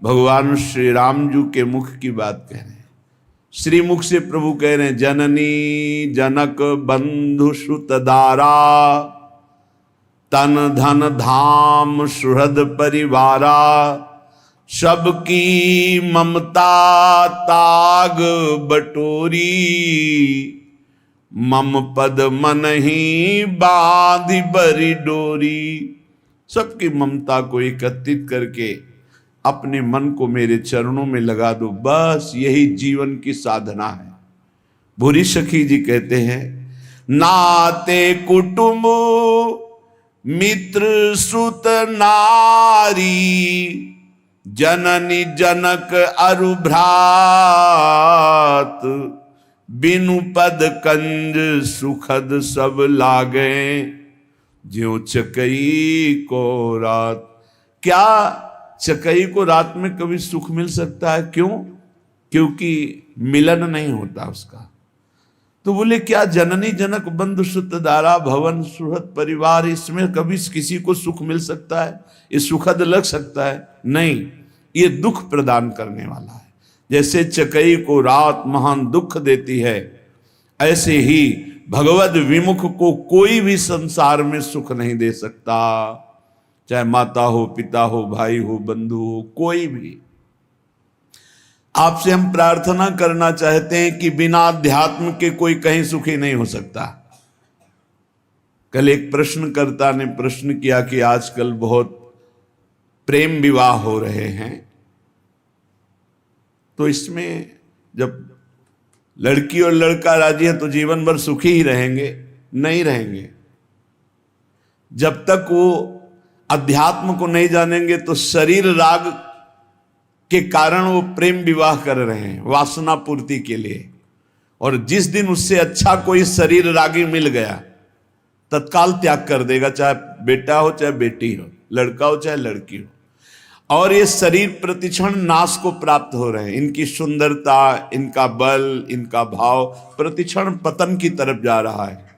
भगवान श्री राम जी के मुख की बात कह रहे हैं। श्रीमुख से प्रभु कह रहे हैं, जननी जनक बंधु सुत दारा, तन धन धाम सुहृद परिवारा, सबकी ममता ताग बटोरी, मम पद मन ही बांधी बरी डोरी। सबकी ममता को एकत्रित करके अपने मन को मेरे चरणों में लगा दो, बस यही जीवन की साधना है। भूरी सखी जी कहते हैं, नाते कुटुंब मित्र सुत नारी, जननी जनक अरु भ्रात, बिनु पद कंज सुखद सब लागे, ज्यों चकई को रात। क्या चकई को रात में कभी सुख मिल सकता है? क्यों? क्योंकि मिलन नहीं होता उसका। तो बोले क्या जननी जनक बंधु सुत दारा भवन सुहृद परिवार, इसमें कभी किसी को सुख मिल सकता है? ये सुखद लग सकता है? नहीं, ये दुख प्रदान करने वाला है। जैसे चकई को रात महान दुख देती है, ऐसे ही भगवद विमुख को कोई भी संसार में सुख नहीं दे सकता। चाहे माता हो, पिता हो, भाई हो, बंधु हो, कोई भी। आपसे हम प्रार्थना करना चाहते हैं कि बिना अध्यात्म के कोई कहीं सुखी नहीं हो सकता। कल एक प्रश्नकर्ता ने प्रश्न किया कि आजकल बहुत प्रेम विवाह हो रहे हैं, तो इसमें जब लड़की और लड़का राजी है तो जीवन भर सुखी ही रहेंगे? नहीं रहेंगे। जब तक वो अध्यात्म को नहीं जानेंगे तो शरीर राग के कारण वो प्रेम विवाह कर रहे हैं वासना पूर्ति के लिए। और जिस दिन उससे अच्छा कोई शरीर रागी मिल गया, तत्काल त्याग कर देगा, चाहे बेटा हो चाहे बेटी हो, लड़का हो चाहे लड़की हो। और ये शरीर प्रतिक्षण नाश को प्राप्त हो रहे हैं। इनकी सुंदरता, इनका बल, इनका भाव प्रतिक्षण पतन की तरफ जा रहा है।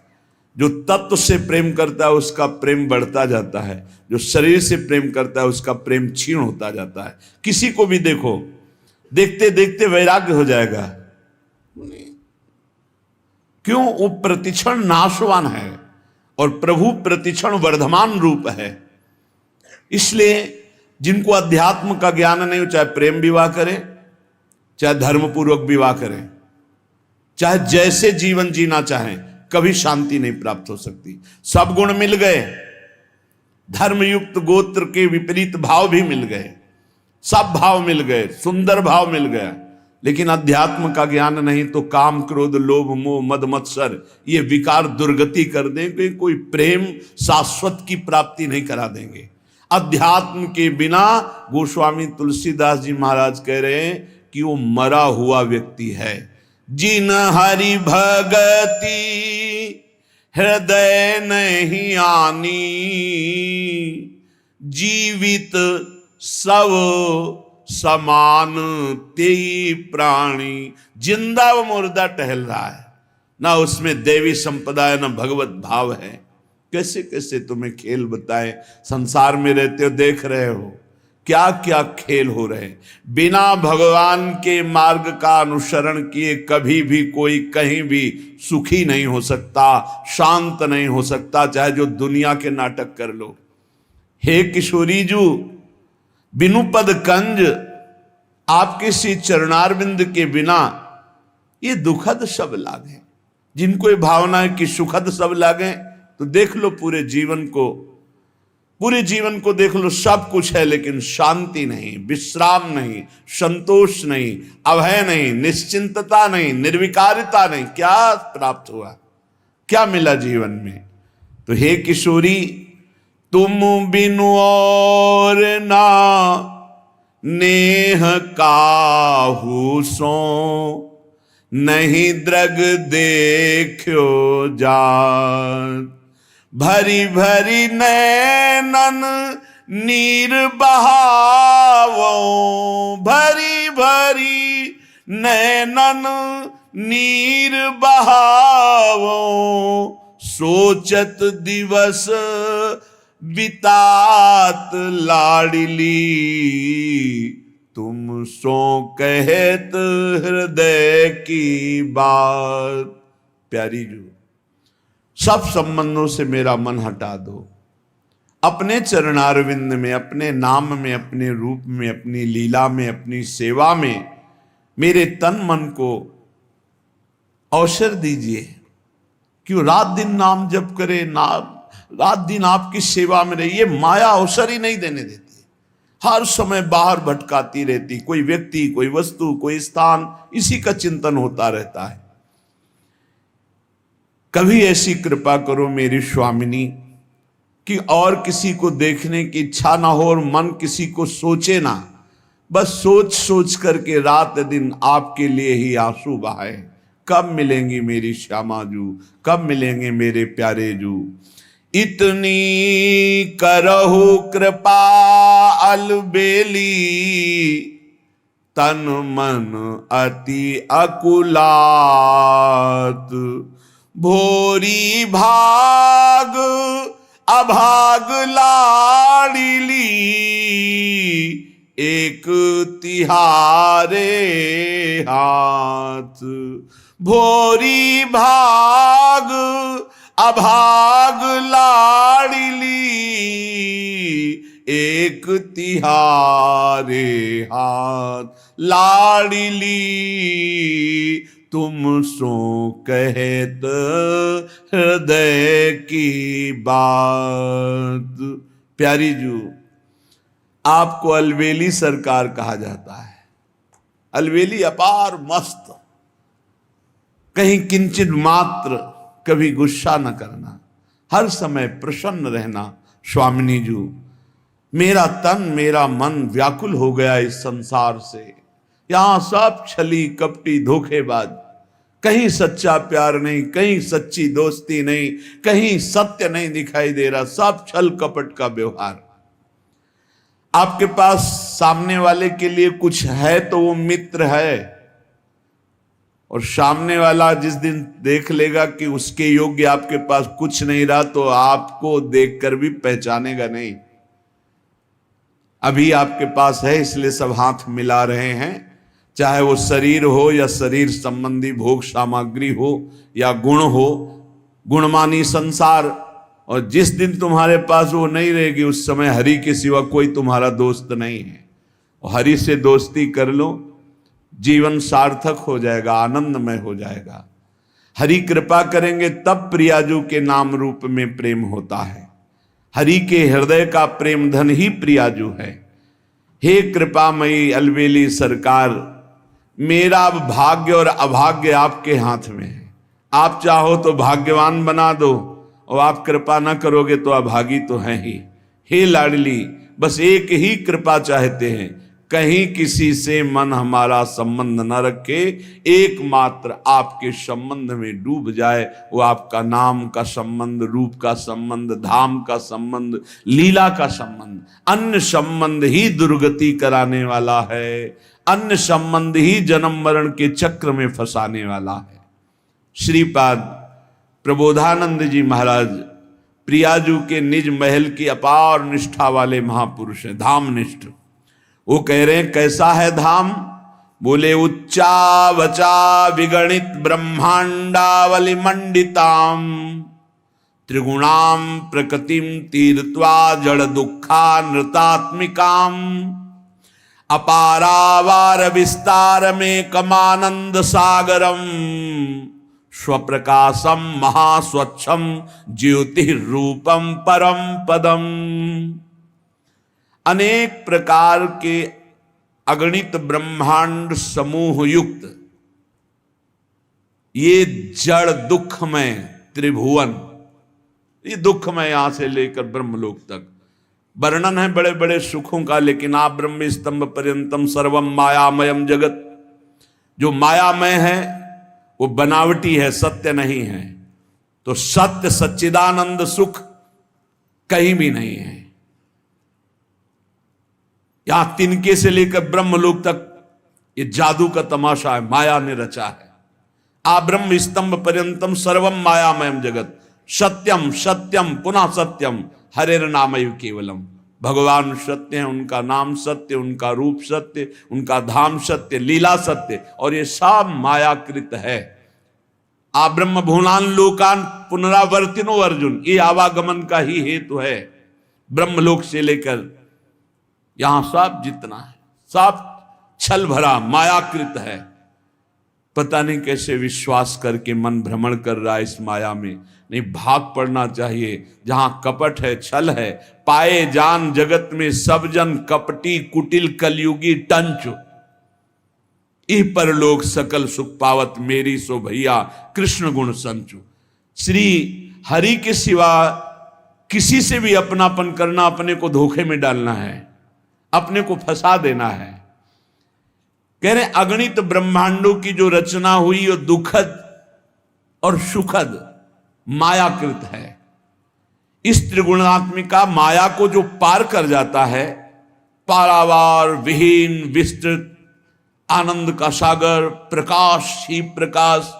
जो तत्व से प्रेम करता है उसका प्रेम बढ़ता जाता है, जो शरीर से प्रेम करता है उसका प्रेम क्षीण होता जाता है। किसी को भी देखो, देखते देखते वैराग्य हो जाएगा। क्यों? वो प्रतिक्षण नाशवान है और प्रभु प्रतिक्षण वर्धमान रूप है। इसलिए जिनको अध्यात्म का ज्ञान नहीं हो, चाहे प्रेम विवाह करें, चाहे धर्मपूर्वक विवाह करें, चाहे जैसे जीवन जीना चाहें, कभी शांति नहीं प्राप्त हो सकती। सब गुण मिल गए, धर्मयुक्त गोत्र के विपरीत भाव भी मिल गए, सब भाव मिल गए, सुंदर भाव मिल गया, लेकिन अध्यात्म का ज्ञान नहीं तो काम क्रोध लोभ मोह मद मत्सर ये विकार दुर्गति कर देंगे, कोई प्रेम शाश्वत की प्राप्ति नहीं करा देंगे। अध्यात्म के बिना गोस्वामी तुलसीदास जी महाराज कह रहे हैं कि वो मरा हुआ व्यक्ति है। जिन हरि भगति हृदय नहीं आनी, जीवित सब समान तेई प्राणी। जिंदा व मुर्दा टहल रहा है, ना उसमें देवी संपदा है, ना भगवत भाव है। कैसे कैसे तुम्हें खेल बताएं, संसार में रहते हो देख रहे हो क्या क्या खेल हो रहे हैं। बिना भगवान के मार्ग का अनुसरण किए कभी भी कोई कहीं भी सुखी नहीं हो सकता, शांत नहीं हो सकता, चाहे जो दुनिया के नाटक कर लो। हे किशोरी जू, बिनु पद कंज, आपके श्री चरणारविंद के बिना ये दुखद सब लागे। जिनको ये भावना है कि सुखद सब लागे, तो देख लो पूरे जीवन को देख लो, सब कुछ है लेकिन शांति नहीं, विश्राम नहीं, संतोष नहीं, अभय नहीं, निश्चिंतता नहीं, निर्विकारिता नहीं। क्या प्राप्त हुआ? क्या मिला जीवन में? तो हे किशोरी, तुम बिनु और ना नेह काहू सो, नहीं द्रग देखो जात। भरी भरी नैनन नीर बहावो, भरी भरी नैनन नीर बहावो, सोचत दिवस बितात लाडली। तुम सो कहत हृदय की बात। प्यारी जू, सब संबंधों से मेरा मन हटा दो, अपने चरणारविंद में, अपने नाम में, अपने रूप में, अपनी लीला में, अपनी सेवा में मेरे तन मन को अवसर दीजिए। क्यों रात दिन नाम जप करे, रात दिन आपकी सेवा में रहे। ये माया अवसर ही नहीं देने देती, हर समय बाहर भटकाती रहती, कोई व्यक्ति, कोई वस्तु, कोई स्थान, इसी का चिंतन होता रहता है। कभी ऐसी कृपा करो मेरी स्वामिनी कि और किसी को देखने की इच्छा ना हो और मन किसी को सोचे ना, बस सोच सोच करके रात दिन आपके लिए ही आंसू बहाए। कब मिलेंगी मेरी श्यामा जू, कब मिलेंगे मेरे प्यारे जू। इतनी करहु कृपा अलबेली, तन मन अति अकुलात। भोरी भाग अभाग लाडिली, एक तिहारे हाथ। भोरी भाग अभाग लाडिली, एक तिहारे हाथ। लाडिली तुम सो कहत हृदय की बात। प्यारी जू, आपको अलवेली सरकार कहा जाता है। अलवेली अपार मस्त, कहीं किंचित मात्र कभी गुस्सा न करना, हर समय प्रसन्न रहना। स्वामिनी जू, मेरा तन मेरा मन व्याकुल हो गया इस संसार से। यहां सब छली कपटी धोखेबाज, कहीं सच्चा प्यार नहीं, कहीं सच्ची दोस्ती नहीं, कहीं सत्य नहीं दिखाई दे रहा, सब छल कपट का व्यवहार। आपके पास सामने वाले के लिए कुछ है तो वो मित्र है, और सामने वाला जिस दिन देख लेगा कि उसके योग्य आपके पास कुछ नहीं रहा तो आपको देखकर भी पहचानेगा नहीं। अभी आपके पास है इसलिए सब हाथ मिला रहे हैं, चाहे वो शरीर हो या शरीर संबंधी भोग सामग्री हो या गुण हो, गुणमानी संसार। और जिस दिन तुम्हारे पास वो नहीं रहेगी उस समय हरि के सिवा कोई तुम्हारा दोस्त नहीं है। और हरि से दोस्ती कर लो, जीवन सार्थक हो जाएगा, आनंदमय हो जाएगा। हरि कृपा करेंगे तब प्रियाजू के नाम रूप में प्रेम होता है। हरि के हृदय का प्रेम धन ही प्रियाजू है। हे कृपामयी अलवेली सरकार, मेरा भाग्य और अभाग्य आपके हाथ में है। आप चाहो तो भाग्यवान बना दो, और आप कृपा ना करोगे तो अभागी तो है ही। हे लाडली, बस एक ही कृपा चाहते हैं, कहीं किसी से मन हमारा संबंध न रखे, एकमात्र आपके संबंध में डूब जाए। वो आपका नाम का संबंध, रूप का संबंध, धाम का संबंध, लीला का संबंध। अन्य संबंध ही दुर्गति कराने वाला है, अन्य संबंध ही जन्म मरण के चक्र में फंसाने वाला है। श्रीपाद प्रबोधानंद जी महाराज प्रियाजू के निज महल की अपार निष्ठा वाले महापुरुष हैं, धाम निष्ठ। वो कह रहे हैं कैसा है धाम? बोले उच्चा वचा विगणित ब्रह्मांडावली मंडिताम, त्रिगुणाम प्रकृतिम तीर्थवा जड़ दुखा नृतात्मिकाम, अपारावार विस्तार में कमानंद सागरम, स्वप्रकाशम महास्वच्छम ज्योति रूपम परम पदम। अनेक प्रकार के अगणित ब्रह्मांड समूह युक्त ये जड़ दुखमय त्रिभुवन, ये दुखमय यहां से लेकर ब्रह्मलोक तक वर्णन है बड़े बड़े सुखों का। लेकिन आप ब्रह्म स्तंभ पर्यंतम सर्वम मायामयम जगत, जो मायामय है वो बनावटी है, सत्य नहीं है। तो सत्य सच्चिदानंद सुख कहीं भी नहीं है। यहां तिनके से लेकर ब्रह्मलोक तक ये जादू का तमाशा है, माया ने रचा है। आ ब्रह्म स्तंभ पर्यंतम सर्वम मायामयम जगत, सत्यम सत्यम पुनः सत्यम हरेर नामैव केवलम। भगवान सत्य हैं, उनका नाम सत्य, उनका रूप सत्य, उनका धाम सत्य, लीला सत्य, और ये सब मायाकृत है। आ ब्रह्म भुवनान लोकान पुनरावर्तिनो अर्जुन, ये आवागमन का ही हेतु है। ब्रह्मलोक से लेकर यहां सब जितना है सब छल भरा मायाकृत है। पता नहीं कैसे विश्वास करके मन भ्रमण कर रहा है इस माया में। नहीं, भाग पड़ना चाहिए। जहां कपट है, छल है, पाए जान जगत में सब जन कपटी कुटिल कलयुगी टंच, इह परलोक सकल सुख पावत मेरी सो भैया कृष्ण गुण संचु। श्री हरि के सिवा किसी से भी अपनापन करना अपने को धोखे में डालना है, अपने को फंसा देना है। कह रहे अगणित ब्रह्मांडों की जो रचना हुई वो दुखद और सुखद मायाकृत है। इस त्रिगुणात्मिका माया को जो पार कर जाता है, पारावार विहीन विस्तृत आनंद का सागर, प्रकाश ही प्रकाश,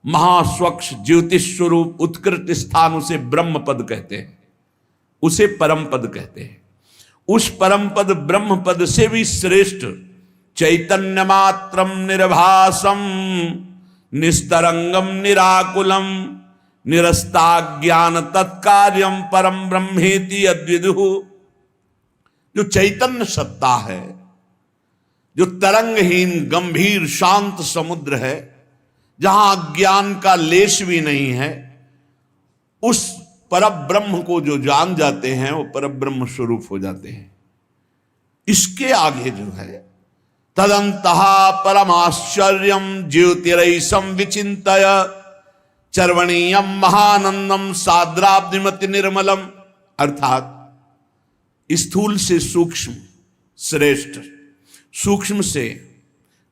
महास्वच्छ ज्योतिष स्वरूप उत्कृष्ट स्थान, उसे ब्रह्म पद कहते हैं, उसे परम पद कहते हैं। उस परम पद ब्रह्म पद से भी श्रेष्ठ चैतन्य मात्रम निर्भासम निस्तरंगम निराकुलम निरस्ता ज्ञान तत्कार्यम परम ब्रह्मेति अद्विदुः, जो चैतन्य सत्ता है, जो तरंगहीन गंभीर शांत समुद्र है, जहां ज्ञान का लेश भी नहीं है, उस परब्रह्म को जो जान जाते हैं वो परब्रह्म स्वरूप हो जाते हैं। इसके आगे जो है तदंतः परमाश्चर्यम ज्योतिरैसम विचिंतय चर्वणीयम महानंदम साद्राब्धिमति निर्मलम, अर्थात स्थूल से सूक्ष्म श्रेष्ठ, सूक्ष्म से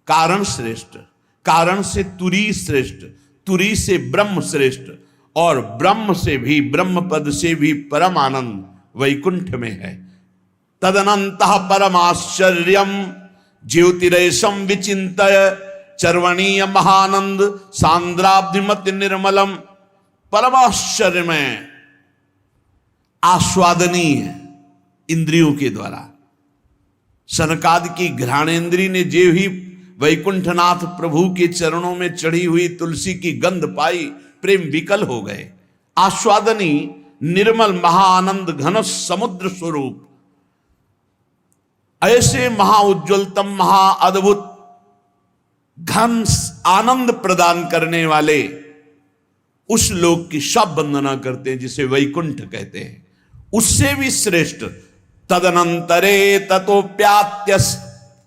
कारण श्रेष्ठ, कारण से तुरी श्रेष्ठ, तुरी से ब्रह्म श्रेष्ठ, और ब्रह्म से भी, ब्रह्म पद से भी परम आनंद वैकुंठ में है। तदनंतः परमाश्चर्यम ज्योतिरेशम विचिंतय चर्वणीय महानंद सांद्राब्धिमति निर्मलम, परमाश्चर्य में आस्वादनीय इंद्रियों के द्वारा। सनकादि की घ्राणेन्द्री ने जे ही वैकुंठनाथ प्रभु के चरणों में चढ़ी हुई तुलसी की गंध पाई, प्रेम विकल हो गए। आस्वादनी निर्मल महाआनंद घन समुद्र स्वरूप, ऐसे महाउज्ज्वलतम महाअद्भुत घन आनंद प्रदान करने वाले उस लोक की सब वंदना करते हैं जिसे वैकुंठ कहते हैं। उससे भी श्रेष्ठ तदनंतरे ततोप्यात्य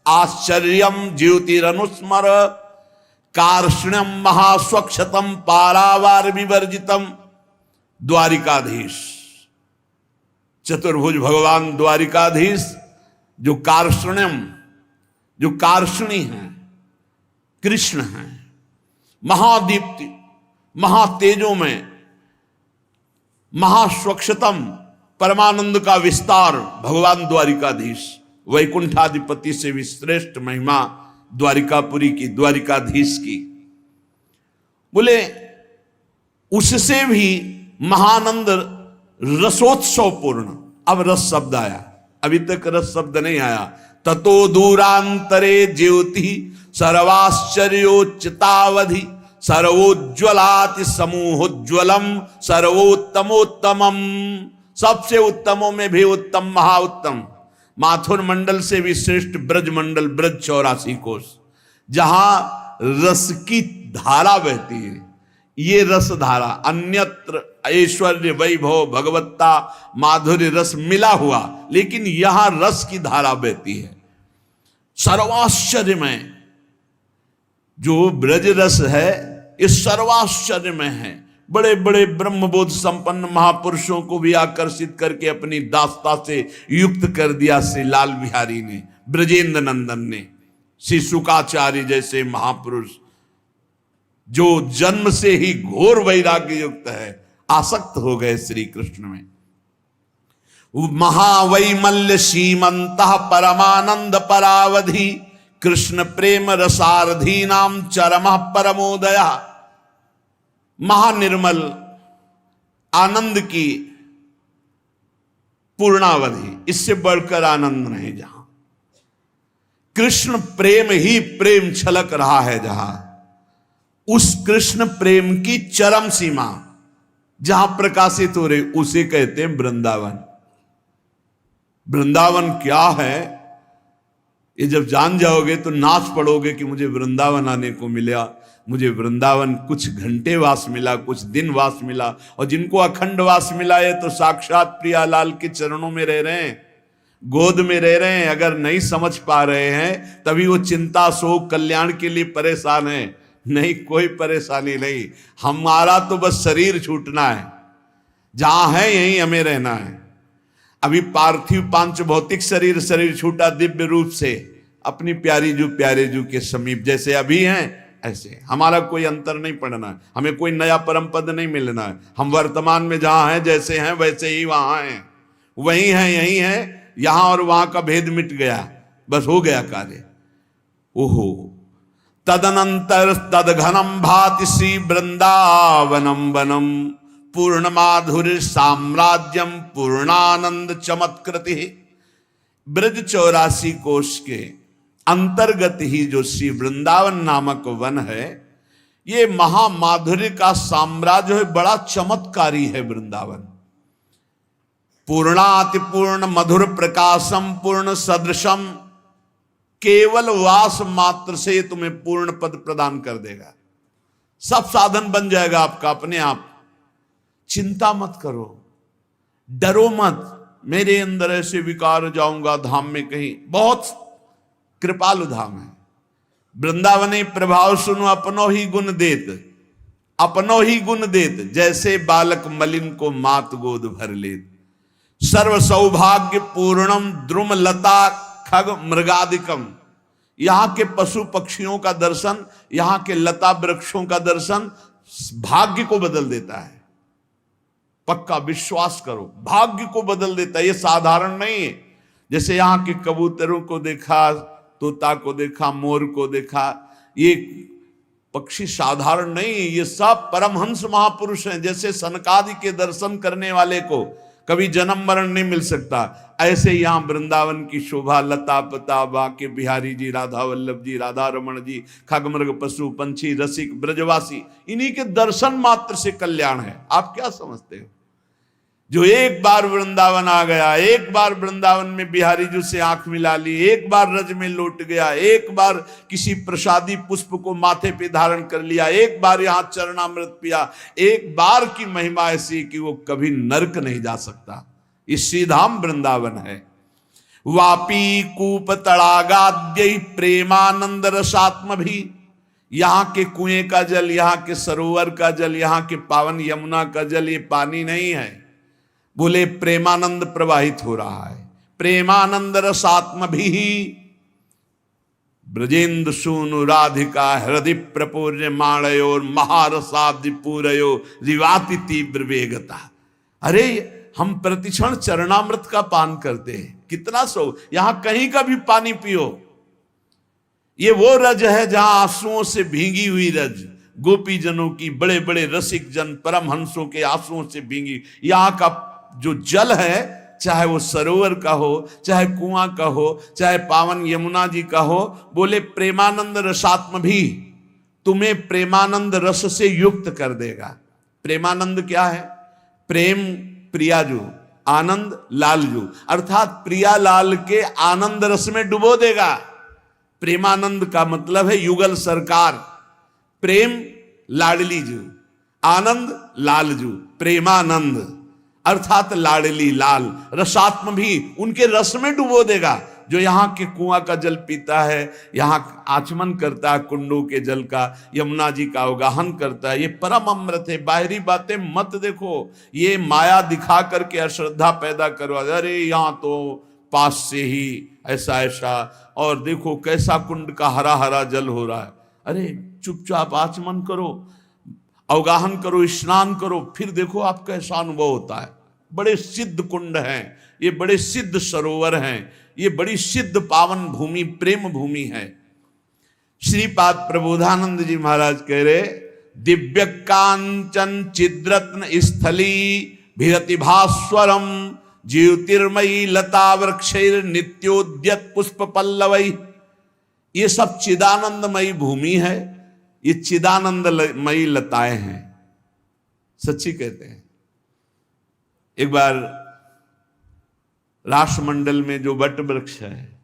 आश्चर्यम ज्योतिरनुस्मर कार्ष्ण्यम महास्वच्छतम पारावार विवर्जितम, द्वारिकाधीश चतुर्भुज भगवान द्वारिकाधीश जो कार्ष्ण्यम, जो कार्ष्णी हैं, कृष्ण हैं, महादीप्ति महातेजों में महास्वच्छतम परमानंद का विस्तार भगवान द्वारिकाधीश, वैकुंठाधिपति से भी श्रेष्ठ महिमा द्वारिकापुरी की, द्वारिकाधीश की। बोले उससे भी महानंद रसोत्सव पूर्ण। अब रस शब्द आया, अभी तक रस शब्द नहीं आया। ततो दूरांतरे ज्योति सर्वाश्चर्योच्चतावधि सर्वोज्ज्वलाति समूहोज्ज्वलम सर्वोत्तमोत्तमम, सबसे उत्तमों में भी उत्तम महाउत्तम, माथुर मंडल से भी श्रेष्ठ ब्रज मंडल, ब्रज 84 कोष, जहां रस की धारा बहती है। ये रस धारा अन्यत्र ऐश्वर्य वैभव भगवत्ता माधुर्य रस मिला हुआ, लेकिन यहां रस की धारा बहती है। सर्वाश्चर्य में जो ब्रज रस है इस सर्वाश्चर्य में है। बड़े बड़े ब्रह्मबोध संपन्न महापुरुषों को भी आकर्षित करके अपनी दास्ता से युक्त कर दिया श्री लाल बिहारी ने, ब्रजेंद्र नंदन ने, श्री शुकाचार्य जैसे महापुरुष जो जन्म से ही घोर वैराग्य युक्त है, आसक्त हो गए श्री कृष्ण में। महावैमल्य सीमंतः परमानंद परावधि कृष्ण प्रेम रसारधी नाम चरमः परमोदया, महानिर्मल आनंद की पूर्णावधि, इससे बढ़कर आनंद नहीं जहां। कृष्ण प्रेम ही प्रेम छलक रहा है जहां, उस कृष्ण प्रेम की चरम सीमा जहां प्रकाशित हो रही उसे कहते हैं वृंदावन। वृंदावन क्या है ये जब जान जाओगे तो नाच पड़ोगे कि मुझे वृंदावन आने को मिला, मुझे वृंदावन कुछ घंटे वास मिला, कुछ दिन वास मिला। और जिनको अखंड वास मिला है तो साक्षात प्रियालाल के चरणों में रह रहे हैं, गोद में रह रहे हैं। अगर नहीं समझ पा रहे हैं तभी वो चिंता शोक कल्याण के लिए परेशान है। नहीं, कोई परेशानी नहीं, हमारा तो बस शरीर छूटना है, जहां है यहीं हमें रहना है। अभी पार्थिव पांच भौतिक शरीर छूटा दिव्य रूप से अपनी प्यारी जू प्यारे जू के समीप, जैसे अभी हैं ऐसे। हमारा कोई अंतर नहीं पड़ना है, हमें कोई नया परम पद नहीं मिलना है। हम वर्तमान में जहां हैं जैसे हैं वैसे ही वहां हैं, वही हैं यही हैं। यहां और वहां का भेद मिट गया, बस हो गया कार्य। ओहो तदनंतर तदघनम भाति श्री वृंदावनम वनम पूर्ण माधुर्य साम्राज्यम पूर्णानंद चमत्कृति। ब्रज 84 कोश के अंतर्गत ही जो श्री वृंदावन नामक वन है, ये महामाधुर्य का साम्राज्य है, बड़ा चमत्कारी है वृंदावन। पूर्णाति पूर्ण मधुर प्रकाशम पूर्ण सदृशम, केवल वास मात्र से तुम्हें पूर्ण पद प्रदान कर देगा। सब साधन बन जाएगा आपका अपने आप। चिंता मत करो, डरो मत, मेरे अंदर ऐसे विकार जाऊंगा धाम में कहीं। बहुत कृपालु धाम है वृंदावने प्रभाव सुनो अपनो ही गुण देत, अपनो ही गुण देत, जैसे बालक मलिन को मात गोद भर लेत। सर्व सौभाग्य पूर्णम द्रुम लता खग मृगादिकम, यहां के पशु पक्षियों का दर्शन, यहां के लता वृक्षों का दर्शन भाग्य को बदल देता है। पक्का विश्वास करो, भाग्य को बदल देता है। ये साधारण नहीं है। जैसे यहां के कबूतरों को देखा, तोता को देखा, मोर को देखा, ये पक्षी साधारण नहीं, ये सब परमहंस महापुरुष हैं। जैसे सनकादि के दर्शन करने वाले को कभी जन्म मरण नहीं मिल सकता, ऐसे यहां वृंदावन की शोभा, लता पता, बाके बिहारी जी, राधा वल्लभ जी, राधा रमण जी, खगमृग पशु पंछी रसिक ब्रजवासी, इन्हीं के दर्शन मात्र से कल्याण है। आप क्या समझते हो? जो एक बार वृंदावन आ गया, एक बार वृंदावन में बिहारी जी से आंख मिला ली, एक बार रज में लौट गया, एक बार किसी प्रसादी पुष्प को माथे पे धारण कर लिया, एक बार यहां चरणामृत पिया, एक बार की महिमा ऐसी कि वो कभी नरक नहीं जा सकता। इस श्रीधाम वृंदावन है। वापी कूप तड़ागाद्य प्रेमानंद रसात्म भी, यहां के कुएं का जल, यहां के सरोवर का जल, यहां के पावन यमुना का जल, ये पानी नहीं है, बोले प्रेमानंद प्रवाहित हो रहा है। प्रेमानंद रसात्म भी ब्रजेंद्र सूनु राधिका हृदय प्रपूर्य माणयोर महारसाब्दि पूरयो रिवाति तीव्र वेगता। अरे हम प्रतिक्षण चरणामृत का पान करते हैं, कितना सो, यहां कहीं का भी पानी पियो। ये वो रज है जहां आंसुओं से भींगी हुई रज, गोपी जनों की, बड़े बड़े रसिक जन परमहंसों के आंसुओं से भींगी। यहां का जो जल है, चाहे वो सरोवर का हो, चाहे कुआं का हो, चाहे पावन यमुना जी का हो, बोले प्रेमानंद रसात्म भी तुम्हें प्रेमानंद रस से युक्त कर देगा। प्रेमानंद क्या है? प्रेम प्रियाजू, आनंद लालजू, अर्थात प्रिया लाल के आनंद रस में डुबो देगा। प्रेमानंद का मतलब है युगल सरकार। प्रेम लाडली जू, आनंद लालजू, प्रेमानंद अर्थात लाडली लाल। रसात्म भी उनके रस में डुबो देगा। जो यहाँ के कुआं का जल पीता है, यहाँ आचमन करता है कुंडों के जल का, यमुना जी का अवगाहन करता है, ये परम अमृत है। बाहरी बातें मत देखो, ये माया दिखा करके अश्रद्धा पैदा करवा, अरे यहाँ तो पास से ही ऐसा ऐसा, और देखो कैसा कुंड का हरा हरा जल हो रहा है। अरे चुपचाप आचमन करो, अवगाहन करो, स्नान करो, फिर देखो आपका कैसा अनुभव होता है। बड़े सिद्ध कुंड हैं ये, बड़े सिद्ध सरोवर हैं ये, बड़ी सिद्ध पावन भूमि, प्रेम भूमि है। श्रीपाद प्रबोधानंद जी महाराज कह रहे, दिव्य कांचन चिद्रत्न स्थली भिरति भास्वरम ज्योतिर्मयी लता वृक्षैर नित्योद्यत पुष्प पल्लवई। ये सब चिदानंदमयी भूमि है, ये चिदानंदमयी लताएं हैं। सच्ची कहते हैं। एक बार राष्ट्रमंडल में जो वट वृक्ष है,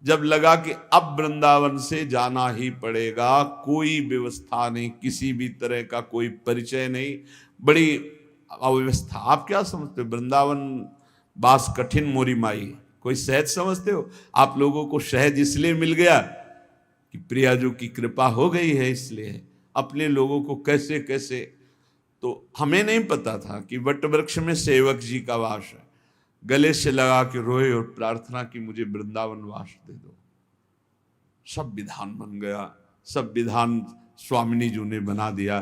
जब लगा कि अब वृंदावन से जाना ही पड़ेगा, कोई व्यवस्था नहीं, किसी भी तरह का कोई परिचय नहीं, बड़ी अव्यवस्था। आप क्या समझते हो, वृंदावन बास कठिन मोरी माई, कोई सहज समझते हो? आप लोगों को सहज इसलिए मिल गया कि प्रियाजू की कृपा हो गई है, इसलिए अपने लोगों को कैसे कैसे। तो हमें नहीं पता था कि वट वृक्ष में सेवक जी का वास है। गले से लगा के रोए और प्रार्थना की, मुझे वृंदावन वास दे दो। सब विधान बन गया, सब विधान स्वामिनी जी ने बना दिया।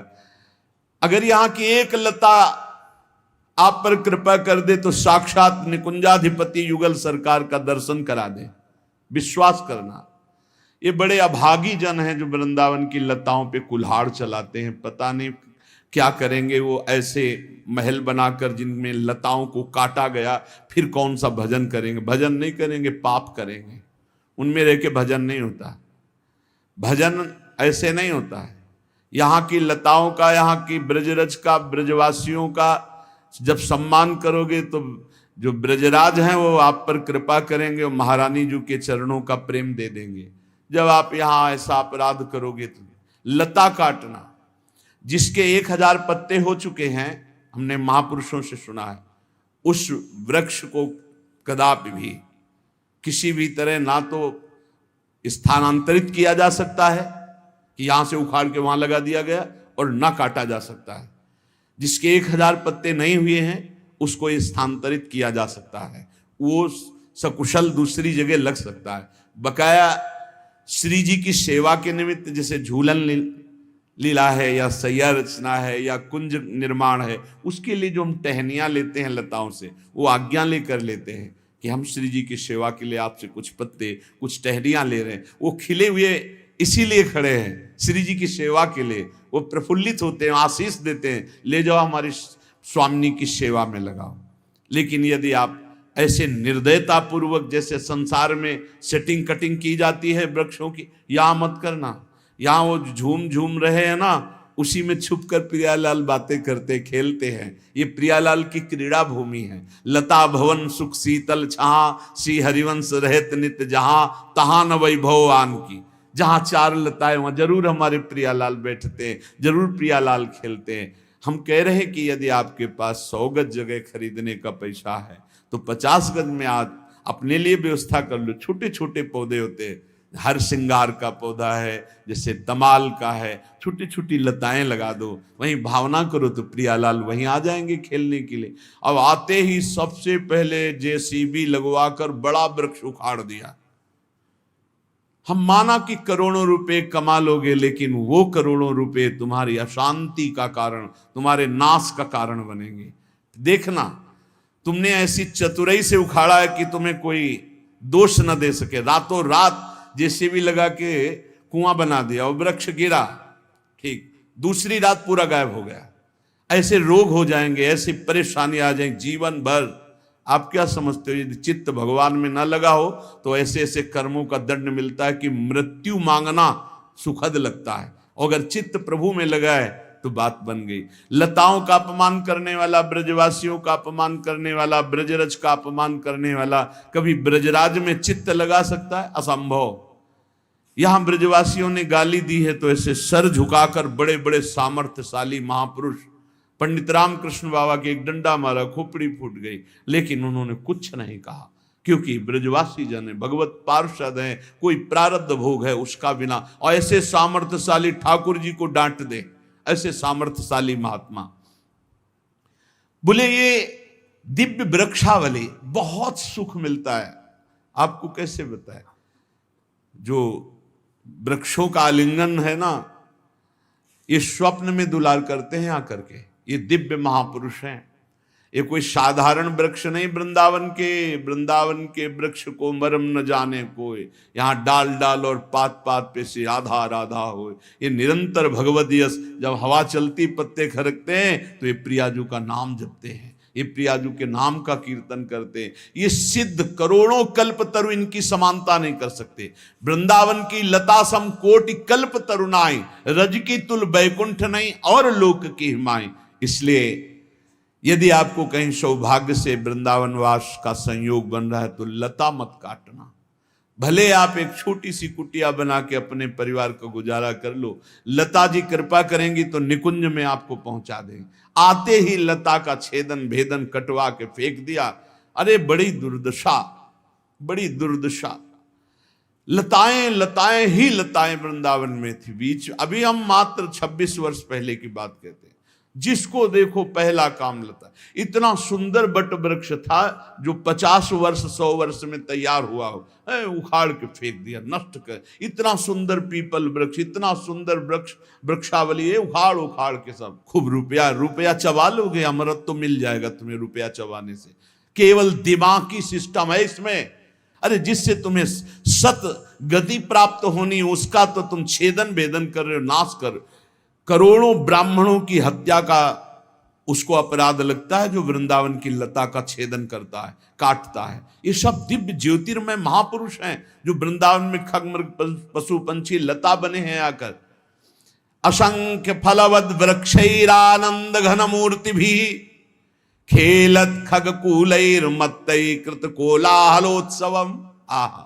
अगर यहां की एक लता आप पर कृपा कर दे तो साक्षात निकुंजाधिपति युगल सरकार का दर्शन करा दे। विश्वास करना, ये बड़े अभागी जन हैं जो वृंदावन की लताओं पे कुल्हाड़ चलाते हैं। पता नहीं क्या करेंगे वो, ऐसे महल बनाकर जिनमें लताओं को काटा गया, फिर कौन सा भजन करेंगे? भजन नहीं करेंगे, पाप करेंगे। उनमें रह के भजन नहीं होता, भजन ऐसे नहीं होता है। यहाँ की लताओं का, यहाँ की ब्रजरज का, ब्रजवासियों का जब सम्मान करोगे तो जो ब्रजराज हैं वो आप पर कृपा करेंगे और महारानी जी के चरणों का प्रेम दे देंगे। जब आप यहाँ ऐसा अपराध करोगे तो लता काटना, जिसके 1000 पत्ते हो चुके हैं, हमने महापुरुषों से सुना है, उस वृक्ष को कदापि भी किसी भी तरह ना तो स्थानांतरित किया जा सकता है कि यहां से उखाड़ के वहां लगा दिया गया, और ना काटा जा सकता है। जिसके 1000 पत्ते नहीं हुए हैं उसको स्थानांतरित किया जा सकता है, वो सकुशल दूसरी जगह लग सकता है। बकाया श्री जी की सेवा के निमित्त जैसे झूलन लीला है या सैया रचना है या कुंज निर्माण है, उसके लिए जो हम टहनियाँ लेते हैं लताओं से, वो आज्ञा लेकर लेते हैं कि हम श्री जी की सेवा के लिए आपसे कुछ पत्ते, कुछ टहनियाँ ले रहे हैं। वो खिले हुए इसीलिए खड़े हैं श्री जी की सेवा के लिए। वो प्रफुल्लित होते हैं, आशीष देते हैं, ले जाओ हमारी स्वामिनी की सेवा में लगाओ। लेकिन यदि आप ऐसे निर्दयता पूर्वक जैसे संसार में सेटिंग कटिंग की जाती है वृक्षों की, यहाँ मत करना। यहाँ वो झूम झूम रहे हैं ना, उसी में छुपकर प्रियालाल बातें करते खेलते हैं। ये प्रियालाल की क्रीड़ा भूमि है। लता भवन सुख शीतल छहा, श्री हरिवंश रहत नित जहां, तहां न वैभव आन की। जहां 4 लताएं वहां जरूर हमारे प्रियालाल बैठते हैं, जरूर प्रियालाल खेलते हैं। हम कह रहे हैं कि यदि आपके पास 100 गज जगह खरीदने का पैसा है तो 50 गज में आज अपने लिए व्यवस्था कर लो। छोटे छोटे पौधे होते हैं, हर श्रृंगार का पौधा है, जैसे तमाल का है, छोटी छोटी लताएं लगा दो, वहीं भावना करो तो प्रियालाल वहीं आ जाएंगे खेलने के लिए। अब आते ही सबसे पहले जेसीबी लगवाकर बड़ा वृक्ष उखाड़ दिया। हम माना कि करोड़ों रुपए कमा लोगे, लेकिन वो करोड़ों रुपए तुम्हारी अशांति का कारण, तुम्हारे नाश का कारण बनेंगे। देखना, तुमने ऐसी चतुराई से उखाड़ा है कि तुम्हें कोई दोष न दे सके। रातों रात जेसीबी लगा के कुआं बना दिया और वृक्ष गिरा, ठीक, दूसरी रात पूरा गायब हो गया। ऐसे रोग हो जाएंगे, ऐसी परेशानी आ जाएंगी जीवन भर। आप क्या समझते हो, यदि चित्त भगवान में ना लगा हो तो ऐसे ऐसे कर्मों का दंड मिलता है कि मृत्यु मांगना सुखद लगता है। और अगर चित्त प्रभु में लगा है तो बात बन गई। लताओं का अपमान करने वाला, ब्रजवासियों का अपमान करने वाला, ब्रजरज का अपमान करने वाला कभी ब्रजराज में चित्त लगा सकता है? असंभव। यहां ब्रजवासियों ने गाली दी है तो ऐसे सर झुकाकर बड़े बड़े सामर्थ्यशाली महापुरुष पंडित रामकृष्ण बाबा के एक डंडा मारा, खोपड़ी फूट गई, लेकिन उन्होंने कुछ नहीं कहा, क्योंकि ब्रजवासी जन है, भगवत पार्षद हैं, कोई प्रारब्ध भोग है उसका बिना। और ऐसे सामर्थ्यशाली ठाकुर जी को डांट दे, ऐसे सामर्थ्यशाली महात्मा। बोले ये दिव्य वृक्षावली, बहुत सुख मिलता है। आपको कैसे बताए, जो वृक्षों का आलिंगन है ना, ये स्वप्न में दुलार करते हैं आकर के। ये दिव्य महापुरुष हैं, ये कोई साधारण वृक्ष नहीं। वृंदावन के वृक्ष को मरम न जाने कोई, यहाँ डाल डाल और पात पात पे से राधा राधा हो। ये निरंतर भगवत यश, जब हवा चलती पत्ते खरकते हैं तो ये प्रियाजू का नाम जपते हैं। ये प्रियाजू के नाम का कीर्तन करते हैं। ये सिद्ध करोड़ों कल्प तरु इनकी समानता नहीं कर सकते। वृंदावन की लता सम कोटि कल्प तरुणाई, रज की तुल बैकुंठ नहीं और लोक की हिमाई। इसलिए यदि आपको कहीं सौभाग्य से वृंदावन वास का संयोग बन रहा है तो लता मत काटना। भले आप एक छोटी सी कुटिया बना के अपने परिवार को गुजारा कर लो, लता जी कृपा करेंगी तो निकुंज में आपको पहुंचा देंगे। आते ही लता का छेदन भेदन कटवा के फेंक दिया। अरे बड़ी दुर्दशा, बड़ी दुर्दशा। लताएं लताएं ही लताएं वृंदावन में थी बीच। अभी हम मात्र 26 वर्ष पहले की बात कहते हैं। जिसको देखो पहला काम लता। इतना सुंदर बट वृक्ष था जो 50 वर्ष 100 वर्ष में तैयार हुआ हो, उखाड़ के फेंक दिया, नष्ट कर। इतना सुंदर पीपल वृक्ष, इतना सुंदर वृक्ष, वृक्षावली है, उखाड़ उखाड़ के सब। खूब रुपया चबा लोगे, अमृत तो मिल जाएगा तुम्हें रुपया चबाने से। केवल दिमागी सिस्टम है इसमें। अरे जिससे तुम्हें सत गति प्राप्त होनी उसका तो तुम छेदन भेदन कर रहे हो, नाश कर। करोड़ों ब्राह्मणों की हत्या का उसको अपराध लगता है जो वृंदावन की लता का छेदन करता है, काटता है। ये सब दिव्य ज्योतिर्मय महापुरुष हैं जो वृंदावन में खगमृग पशु पंछी लता बने हैं आकर। असंख्य फलवद वृक्षैरानंद घन मूर्ति भी खेलत खगकूलैर मत्तै कृत कोलाहलोत्सवम। आहा,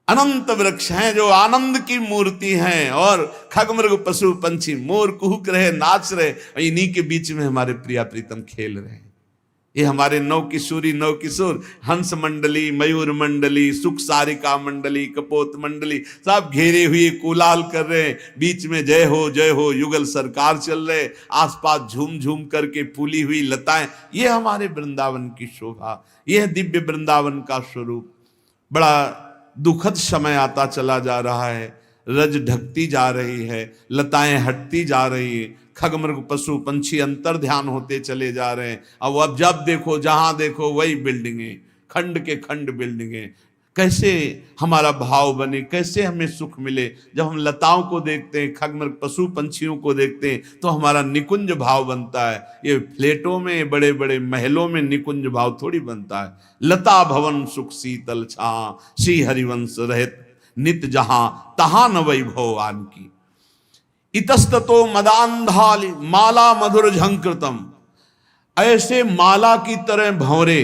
अनंत वृक्ष हैं जो आनंद की मूर्ति हैं और खगमृग पशु पंछी मोर कुहुक रहे, नाच रहे। इन्हीं के बीच में हमारे प्रिया प्रीतम खेल रहे हैं। ये हमारे नौ किशोरी नौ किशोर, हंस मंडली, मयूर मंडली, सुख सारिका मंडली, कपोत मंडली, सब घेरे हुए कोलाहल कर रहे हैं। बीच में जय हो युगल सरकार चल रहे, आसपास झूम झूम करके फूली हुई लताएं। ये हमारे वृंदावन की शोभा, यह दिव्य वृंदावन का स्वरूप। बड़ा दुखद समय आता चला जा रहा है। रज ढकती जा रही है, लताएं हटती जा रही है, खगमृग पशु पंछी अंतर ध्यान होते चले जा रहे हैं। अब जब देखो जहां देखो वही बिल्डिंगें, खंड के खंड बिल्डिंगें। कैसे हमारा भाव बने, कैसे हमें सुख मिले। जब हम लताओं को देखते हैं, खगमृग पशु पंछियों को देखते हैं तो हमारा निकुंज भाव बनता है। ये फ्लैटों में, बड़े बड़े महलों में निकुंज भाव थोड़ी बनता है। लता भवन सुख शीतल छा, श्री हरिवंश रहित नित जहां तहां न वैभवान की। इतस्ततो मदांधाली माला मधुर झंकृतम। ऐसे माला की तरह भंवरे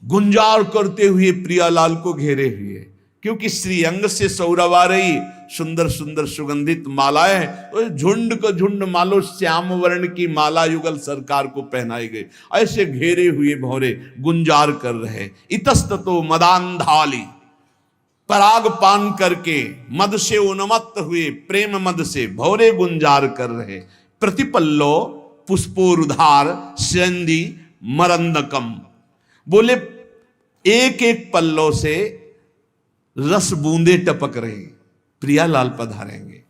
गुंजार करते हुए प्रियालाल को घेरे हुए, क्योंकि श्रीअंग से सौरभ आ रही सुंदर सुंदर सुगंधित मालाएं। तो झुंड का झुंड मालो श्याम वर्ण की माला युगल सरकार को पहनाई गई। ऐसे घेरे हुए भौरे गुंजार कर रहे। इतस्ततो मदांधाली, पराग पान करके मद से उन्मत्त हुए, प्रेम मद से भौरे गुंजार कर रहे। प्रतिपल्लो पुष्पोरुधार सेंदी मरंदकम। बोले एक एक पल्लों से रस बूंदे टपक रहे, प्रियालाल पधारेंगे।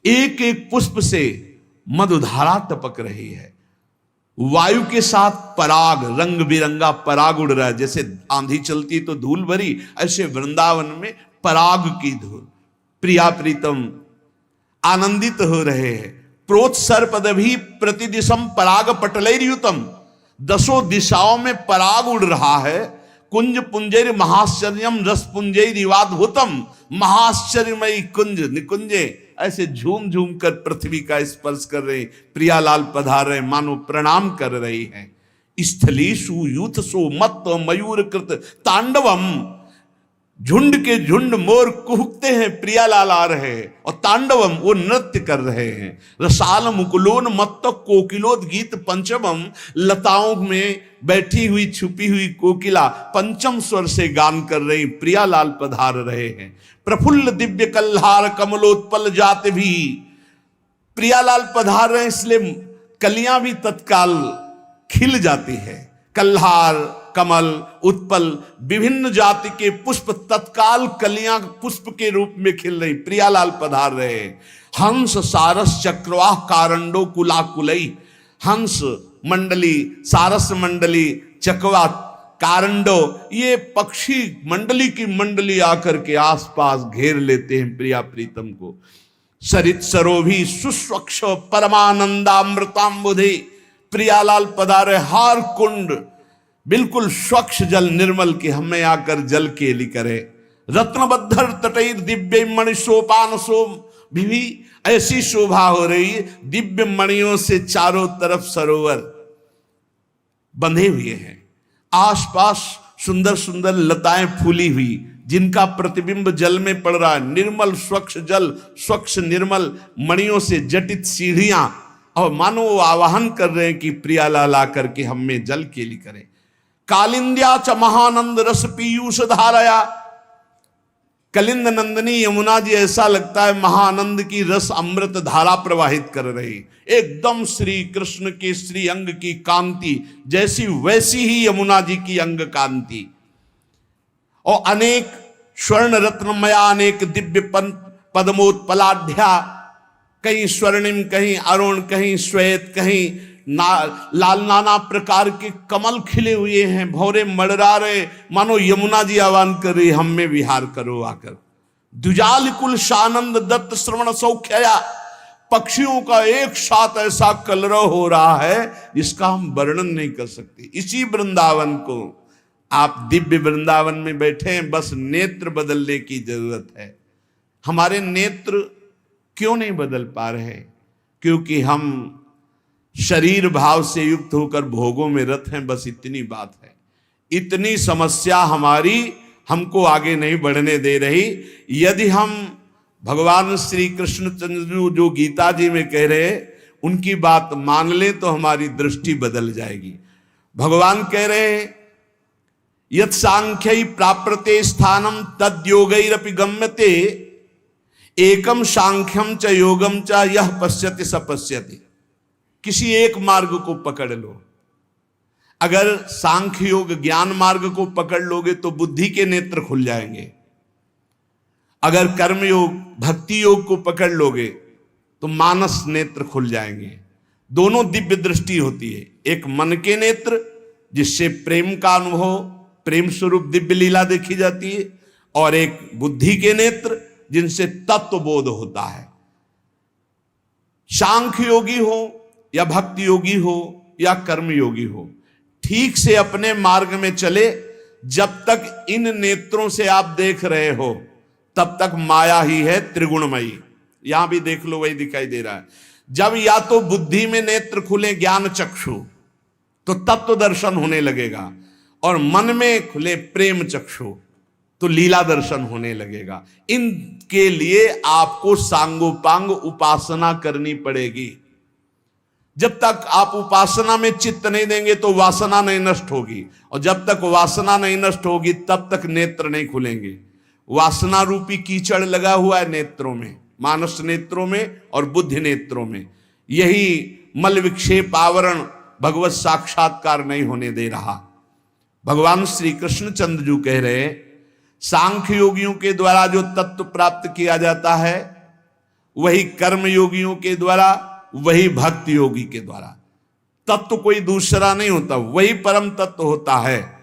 एक एक पुष्प से मधुधारा टपक रही है। वायु के साथ पराग, रंग बिरंगा पराग उड़ रहा है। जैसे आंधी चलती तो धूल भरी, ऐसे वृंदावन में पराग की धूल। प्रिया प्रीतम आनंदित हो रहे हैं। प्रोत्सर्पदभि प्रतिदिशम पराग पटलैर्युतम। 10 दिशाओं में पराग उड़ रहा है। कुंज पुंजैर महाश्चर्यम रस पुंजैर इवाद्भुतम। महाश्चर्यमयी कुंज निकुंजे ऐसे झूम झूम कर पृथ्वी का स्पर्श कर रहे। प्रियालाल पधार रहे, मानो प्रणाम कर रही हैं। स्थलीषु यूथसु मत्त मयूर कृत तांडवम। झुंड के झुंड मोर कुहकते हैं, प्रियालाल आ रहे हैं और तांडवम वो नृत्य कर रहे हैं। रसाल मुकुलोन मत्त कोकिलोद गीत पंचमम। लताओं में बैठी हुई छुपी हुई कोकिला पंचम स्वर से गान कर रही। प्रियालाल पधार रहे हैं। प्रफुल्ल दिव्य कल्हार कमलोत्पल जात भी। प्रियालाल पधार रहे हैं, इसलिए कलियां भी तत्काल खिल जाती है। कल्हार, कमल, उत्पल, विभिन्न जाति के पुष्प तत्काल कलियां पुष्प के रूप में खिल रही। प्रियालाल पधार रहे। हंस सारस चक्रवाह कारंडो कुलाकुलई। हंस मंडली, सारस मंडली, चकवा, कारंडो, ये पक्षी मंडली की मंडली आकर के आसपास घेर लेते हैं प्रिया प्रीतम को। सरित सरोभी सुस्वक्ष परमानंदामृताम्बुधे। प्रियालाल पधारे हार कुंड, बिल्कुल स्वच्छ जल निर्मल के हमें आकर जल केली करे। रत्नबद्धर तटैर दिव्य मणि सोपान सो भी ऐसी शोभा हो रही है, दिव्य मणियों से चारों तरफ सरोवर बंधे हुए हैं, आसपास सुंदर सुंदर लताएं फूली हुई जिनका प्रतिबिंब जल में पड़ रहा है। निर्मल स्वच्छ जल, स्वच्छ निर्मल मणियों से जटित सीढ़ियां, और मानो वो आवाहन कर रहे हैं कि प्रियालाल आकर के हमें जल केली करे। कालिंद्या च महानंद रस पीयूष धाराया, कलिंद नंदनी यमुना जी ऐसा लगता है महानंद की रस अमृत धारा प्रवाहित कर रही, एकदम श्री कृष्ण के श्री अंग की कांति जैसी वैसी ही यमुना जी की अंग कांति। और अनेक स्वर्ण रत्नमया, अनेक दिव्य पद्मोत्पलाढ्या, कहीं स्वर्णिम, कहीं अरुण, कहीं श्वेत, कहीं लाल, नाना प्रकार के कमल खिले हुए हैं, भौरे मड़रा रहे, मानो यमुना जी आह्वान कर रही हम में विहार करो आकर। द्विजाल कुल शानंद दत्त श्रवण सौख्या, पक्षियों का एक साथ ऐसा कलरव हो रहा है जिसका हम वर्णन नहीं कर सकते। इसी वृंदावन को आप दिव्य वृंदावन में बैठे हैं, बस नेत्र बदलने की जरूरत है। हमारे नेत्र क्यों नहीं बदल पा रहे? क्योंकि हम शरीर भाव से युक्त होकर भोगों में रत हैं, बस इतनी बात है। इतनी समस्या हमारी हमको आगे नहीं बढ़ने दे रही। यदि हम भगवान श्री कृष्णचंद्र जो गीता जी में कह रहे उनकी बात मान लें तो हमारी दृष्टि बदल जाएगी। भगवान कह रहे हैं यत् सांख्यै प्राप्यते स्थानम तद्योगैरपि गम्यते, एकम सांख्यम च योगम च यह पश्यति स पश्यति। किसी एक मार्ग को पकड़ लो। अगर सांख्य योग ज्ञान मार्ग को पकड़ लोगे तो बुद्धि के नेत्र खुल जाएंगे। अगर कर्म योग भक्ति योग को पकड़ लोगे तो मानस नेत्र खुल जाएंगे। दोनों दिव्य दृष्टि होती है, एक मन के नेत्र जिससे प्रेम का अनुभव, प्रेम स्वरूप दिव्य लीला देखी जाती है, और एक बुद्धि के नेत्र जिनसे तत्व बोध होता है। सांख्य योगी हो या भक्ति योगी हो या कर्म योगी हो, ठीक से अपने मार्ग में चले। जब तक इन नेत्रों से आप देख रहे हो तब तक माया ही है त्रिगुणमयी। यहां भी देख लो, वही दिखाई दे रहा है। जब या तो बुद्धि में नेत्र खुले ज्ञान चक्षु तो तत्व दर्शन होने लगेगा, और मन में खुले प्रेम चक्षु तो लीला दर्शन होने लगेगा। इनके लिए आपको सांगोपांग उपासना करनी पड़ेगी। जब तक आप उपासना में चित्त नहीं देंगे तो वासना नहीं नष्ट होगी, और जब तक वासना नहीं नष्ट होगी तब तक नेत्र नहीं खुलेंगे। वासना रूपी कीचड़ लगा हुआ है नेत्रों में, मानस नेत्रों में और बुद्धि नेत्रों में। यही मल विक्षेप आवरण भगवत साक्षात्कार नहीं होने दे रहा। भगवान श्री कृष्णचंद्र जी कह रहे सांख्य योगियों के द्वारा जो तत्व प्राप्त किया जाता है वही कर्म योगियों के द्वारा, वही भक्ति योगी के द्वारा। तत्व कोई दूसरा नहीं होता, वही परम तत्व होता है।